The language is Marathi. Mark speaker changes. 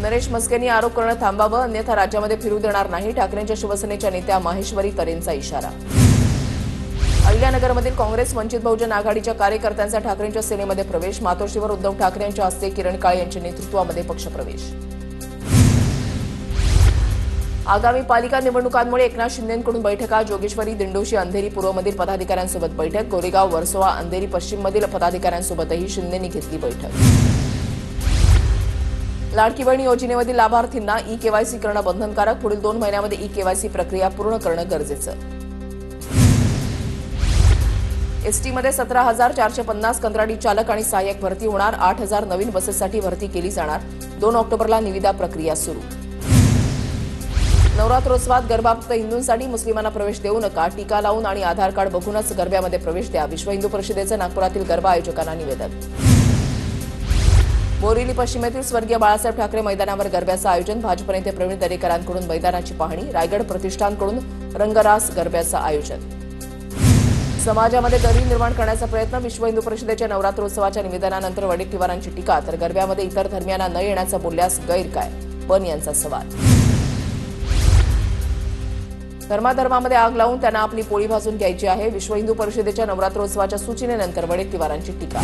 Speaker 1: नरेश म्हस्केंनी आरोप करणं थांबावं, अन्यथा राज्यामध्ये फिरू देणार नाही. ठाकरेंच्या शिवसेनेच्या नेत्या माहेश्वरी तरेंचा इशारा. अहिल्यानगरमधील काँग्रेस वंचित बहुजन आघाडीच्या कार्यकर्त्यांचा ठाकरेंच्या सेनेमध्ये प्रवेश. मातोश्रीवर उद्धव ठाकरे यांच्या हस्ते किरण काळे यांच्या नेतृत्वामध्ये पक्षप्रवेश. आगामी पालिका निवडणुकांमुळे एकनाथ शिंदेंकडून बैठका. जोगेश्वरी, दिंडोशी, अंधेरी पूर्वमधील पदाधिकाऱ्यांसोबत बैठक. गोरेगाव, वर्सोवा, अंधेरी पश्चिममधील पदाधिकाऱ्यांसोबतही शिंदेंनी घेतली बैठक. लाडकी बहीण योजनेमधील लाभार्थींना ई-केवायसी करणं बंधनकारक. पुढील 2 महिन्यांमध्ये ई-केवायसी प्रक्रिया पूर्ण करणं गरजेचं. एसटीमध्ये 17,450 कंत्राटी चालक आणि सहाय्यक भरती होणार. 8,000 नवीन बसेससाठी भरती केली जाणार. 2 ऑक्टोबरला निविदा प्रक्रिया सुरू. नवरात्रोत्सवात गरबा फक्त हिंदूंसाठी, मुस्लिमांना प्रवेश देऊ नका. टीका लावून आणि आधार कार्ड बघूनच गरब्यामध्ये प्रवेश द्या. विश्व हिंदू परिषदेचं नागपुरातील गरबा आयोजकांना निवेदन. बोरिवली पश्चिमेतील स्वर्गीय बाळासाहेब ठाकरे मैदानावर गरब्याचं आयोजन. भाजप नेते प्रवीण दरेकरांकडून मैदानाची पाहणी. रायगड प्रतिष्ठानकडून रंगरास गरब्याचं आयोजन. समाजामध्ये दरी निर्माण करण्याचा प्रयत्न. विश्व हिंदू परिषदेच्या नवरात्रोत्सवाच्या निवेदनानंतर वडेट्टीवारांची टीका. तर गरब्यामध्ये इतर धर्मियांना न येण्याचं बोलल्यास गैर काय, पण यांचा सवाल. धर्माधर्मामध्ये आग लावून त्यांना आपली पोळी भाजून घ्यायची आहे. विश्व हिंदू परिषदेच्या नवरात्रोत्सवाच्या सूचनेनंतर वडेट्टीवारांची टीका.